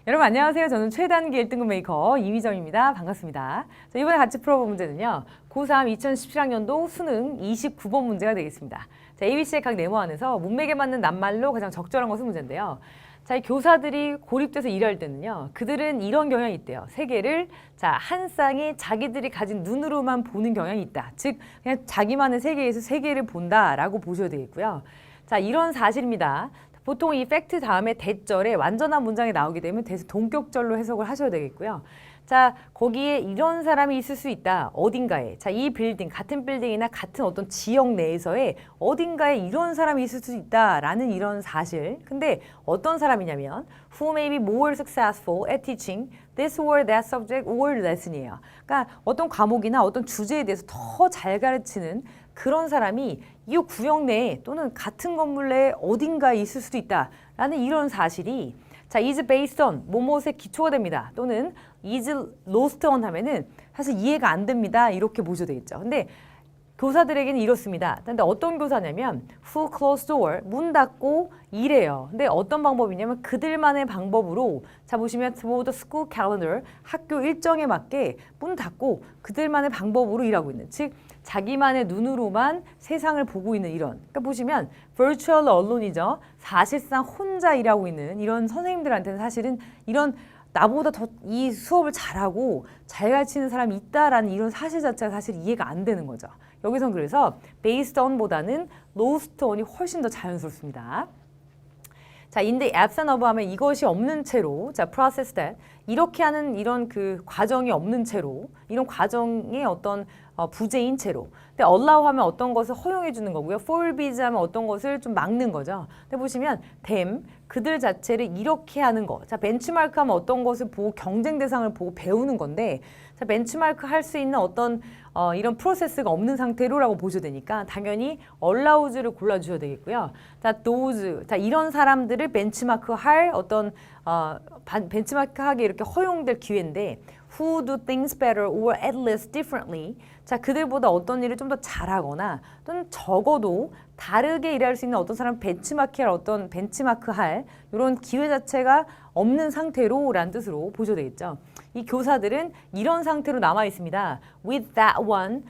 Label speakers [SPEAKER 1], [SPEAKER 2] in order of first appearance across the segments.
[SPEAKER 1] 여러분 안녕하세요. 저는 최단기 1등급 메이커 이미정입니다. 반갑습니다. 자, 이번에 같이 풀어볼 문제는요. 고3 2017학년도 수능 29번 문제가 되겠습니다. 자, ABC의 각 네모 안에서 문맥에 맞는 낱말로 가장 적절한 것은 문제인데요. 자, 이 교사들이 고립돼서 일할 때는요. 그들은 이런 경향이 있대요. 세계를 한 쌍에 자기들이 가진 눈으로만 보는 경향이 있다. 즉 그냥 자기만의 세계에서 세계를 본다라고 보셔야 되겠고요. 자, 이런 사실입니다. 보통 이 팩트 다음에 대절에 완전한 문장이 나오게 되면 대신 동격절로 해석을 하셔야 되겠고요. 자, 거기에 이런 사람이 있을 수 있다. 어딘가에. 자, 이 빌딩, 같은 빌딩이나 같은 어떤 지역 내에서의 어딘가에 이런 사람이 있을 수 있다라는 이런 사실. 근데 어떤 사람이냐면 who may be more successful at teaching this or that subject or lesson이에요. 그러니까 어떤 과목이나 어떤 주제에 대해서 더 잘 가르치는 그런 사람이 이 구역 내에 또는 같은 건물 내에 어딘가에 있을 수도 있다라는 이런 사실이 is based on 뭐뭐의 기초가 됩니다. 또는 is lost on 하면은 사실 이해가 안 됩니다. 이렇게 보셔도 되겠죠. 근데 교사들에게는 이렇습니다. 근데 어떤 교사냐면 who close door, 문 닫고 일해요. 근데 어떤 방법이냐면 그들만의 방법으로 자 보시면 through the school calendar, 학교 일정에 맞게 문 닫고 그들만의 방법으로 일하고 있는 즉 자기만의 눈으로만 세상을 보고 있는 이런 그러니까 보시면 virtual aloone이죠. 사실상 혼자 일하고 있는 이런 선생님들한테는 사실은 이런 나보다 더 이 수업을 잘하고 잘 가르치는 사람이 있다라는 이런 사실 자체가 사실 이해가 안 되는 거죠. 여기선 그래서 based on보다는 lost on이 훨씬 더 자연스럽습니다. 자, in the absence of 하면 이것이 없는 채로, 자, process that 이렇게 하는 이런 그 과정이 없는 채로, 이런 과정의 어떤 부재인 채로. 근데 allow 하면 어떤 것을 허용해 주는 거고요. forbid 하면 어떤 것을 좀 막는 거죠. 근데 보시면 them, 그들 자체를 이렇게 하는 거. 자, 벤치마크 하면 어떤 것을 보고 경쟁 대상을 보고 배우는 건데 자, 벤치마크 할 수 있는 어떤 이런 프로세스가 없는 상태로라고 보셔야 되니까 당연히 allows를 골라주셔야 되겠고요. 자, those, 자, 이런 사람들을 벤치마크 할 어떤 벤치마크 하게 이렇게 허용될 기회인데 who do things better or at least differently. 자, 그들보다 어떤 일을 좀 더 잘하거나 또는 적어도 다르게 일할 수 있는 어떤 사람 벤치마크 할 이런 기회 자체가 없는 상태로 라는 뜻으로 보셔야 되겠죠. 이 교사들은 이런 상태로 남아 있습니다. with that one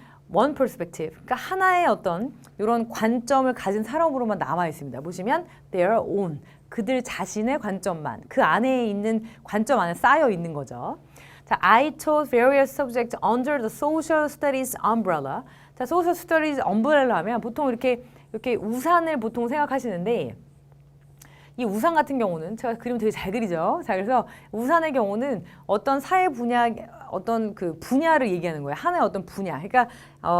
[SPEAKER 1] perspective. 그러니까 하나의 어떤 이런 관점을 가진 사람으로만 남아 있습니다. 보시면 their own. 그들 자신의 관점만 그 안에 있는 관점 안에 쌓여 있는 거죠. 자, I taught various subjects under the social studies umbrella. 자, social studies umbrella 하면 보통 이렇게 우산을 보통 생각하시는데 이 우산 같은 경우는 제가 그림 되게 잘 그리죠. 자, 그래서 우산의 경우는 어떤 사회 분야, 어떤 그 분야를 얘기하는 거예요. 하나의 어떤 분야. 그러니까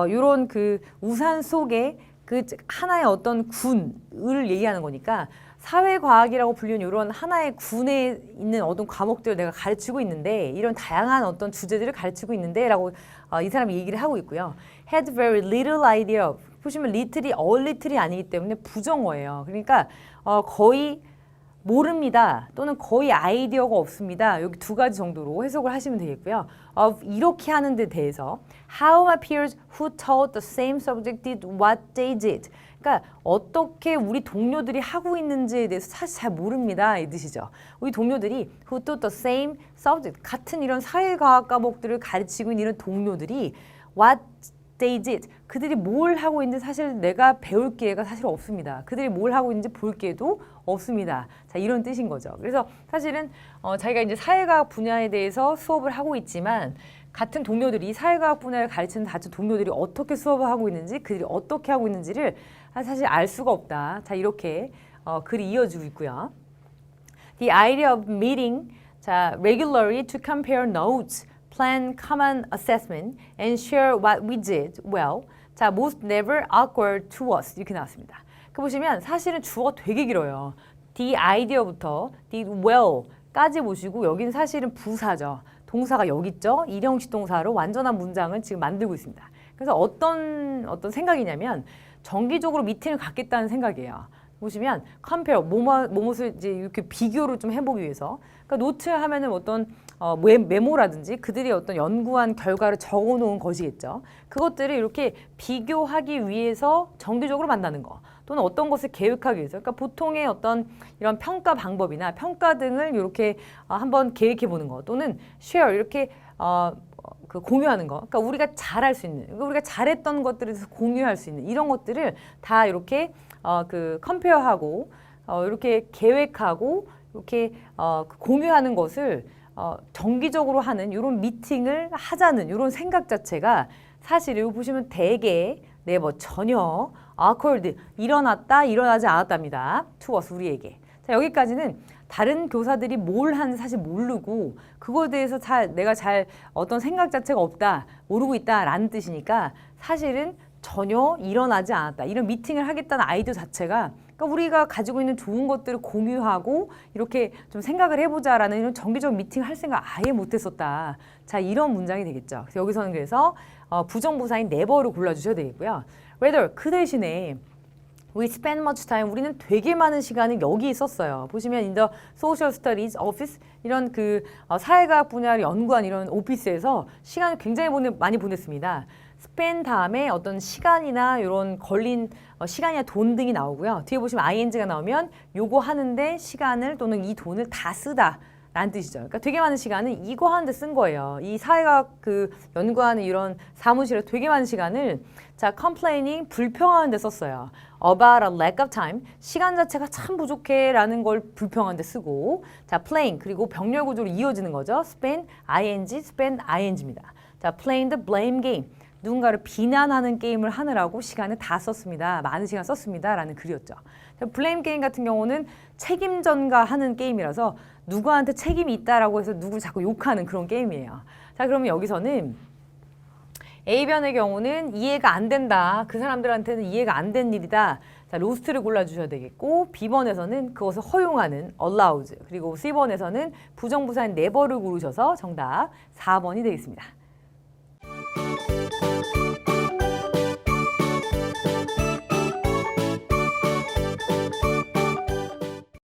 [SPEAKER 1] 이런 그 우산 속에 그 하나의 어떤 군을 얘기하는 거니까 사회과학이라고 불리는 이런 하나의 군에 있는 어떤 과목들을 내가 가르치고 있는데 이런 다양한 어떤 주제들을 가르치고 있는데 라고 이 사람이 얘기를 하고 있고요. had very little idea of. 보시면 little이 little이 아니기 때문에 부정어예요. 그러니까 거의 모릅니다. 또는 거의 아이디어가 없습니다. 여기 두 가지 정도로 해석을 하시면 되겠고요. 이렇게 하는 데 대해서 How my peers who taught the same subject did what they did. 그러니까 어떻게 우리 동료들이 하고 있는지에 대해서 사실 잘 모릅니다. 이 뜻이죠. 우리 동료들이 who taught the same subject, 같은 이런 사회과학 과목들을 가르치고 있는 이런 동료들이 what they did. 그들이 뭘 하고 있는지 사실 내가 배울 기회가 사실 없습니다. 그들이 뭘 하고 있는지 볼 기회도 없습니다. 자, 이런 뜻인 거죠. 그래서 사실은 자기가 이제 사회과학 분야에 대해서 수업을 하고 있지만 같은 동료들이 사회과학 분야를 가르치는 같은 동료들이 어떻게 수업을 하고 있는지 그들이 어떻게 하고 있는지를 사실 알 수가 없다. 자, 이렇게 글이 이어지고 있고요. The idea of meeting 자, regularly to compare notes plan common assessment and share what we did well. 자, most never awkward to us. 이렇게 나왔습니다. 그 보시면 사실은 주어가 되게 길어요. the idea부터 did well까지 보시고 여기는 사실은 부사죠. 동사가 여기 있죠. 일형식 동사로 완전한 문장을 지금 만들고 있습니다. 그래서 어떤 생각이냐면 정기적으로 미팅을 갖겠다는 생각이에요. 보시면 compare 뭐뭇을 이제 이렇게 비교를 좀 해보기 위해서 그러니까 노트 하면은 어떤 메모라든지 그들이 어떤 연구한 결과를 적어놓은 것이겠죠. 그것들을 이렇게 비교하기 위해서 정기적으로 만나는 거. 또는 어떤 것을 계획하기 위해서. 그러니까 보통의 어떤 이런 평가 방법이나 평가 등을 이렇게 한번 계획해 보는 거, 또는 share 이렇게 그 공유하는 거. 그러니까 우리가 잘할 수 있는, 그러니까 우리가 잘했던 것들에 대해서 공유할 수 있는 이런 것들을 다 이렇게 그 컴페어하고 이렇게 계획하고 이렇게 공유하는 것을 정기적으로 하는 이런 미팅을 하자는 이런 생각 자체가 사실 이거 보시면 대개 네버 전혀 awkward 일어났다 일어나지 않았답니다. to us 우리에게. 자, 여기까지는 다른 교사들이 뭘 하는지 사실 모르고 그거에 대해서 내가 잘 어떤 생각 자체가 없다 모르고 있다라는 뜻이니까 사실은 전혀 일어나지 않았다. 이런 미팅을 하겠다는 아이디어 자체가 그러니까 우리가 가지고 있는 좋은 것들을 공유하고 이렇게 좀 생각을 해보자라는 이런 정기적 미팅을 할 생각 아예 못했었다. 자, 이런 문장이 되겠죠. 그래서 여기서는 그래서 부정부사인 never를 골라주셔야 되겠고요. rather 그 대신에 we spend much time 우리는 되게 많은 시간을 여기 있었어요. 보시면 in the social studies office 이런 그 사회과학 분야를 연구한 이런 오피스에서 시간을 굉장히 많이 보냈습니다. spend 다음에 어떤 시간이나 이런 걸린 시간이나 돈 등이 나오고요. 뒤에 보시면 ing가 나오면 요거 하는데 시간을 또는 이 돈을 다 쓰다 라는 뜻이죠. 그러니까 되게 많은 시간은 이거 하는데 쓴 거예요. 이 사회과학 그 연구하는 이런 사무실에 되게 많은 시간을 자, complaining 불평하는 데 썼어요. about a lack of time 시간 자체가 참 부족해 라는 걸 불평하는 데 쓰고 자, playing 그리고 병렬 구조로 이어지는 거죠. spend ing입니다. 자, playing the blame game 누군가를 비난하는 게임을 하느라고 시간을 다 썼습니다. 많은 시간 썼습니다. 라는 글이었죠. 블레임 게임 같은 경우는 책임 전가하는 게임이라서 누구한테 책임이 있다라고 해서 누구를 자꾸 욕하는 그런 게임이에요. 자, 그러면 여기서는 A변의 경우는 이해가 안 된다. 그 사람들한테는 이해가 안 된 일이다. 자, 로스트를 골라주셔야 되겠고 B번에서는 그것을 허용하는 allows 그리고 C번에서는 부정부사인 never를 고르셔서 정답 4번이 되겠습니다.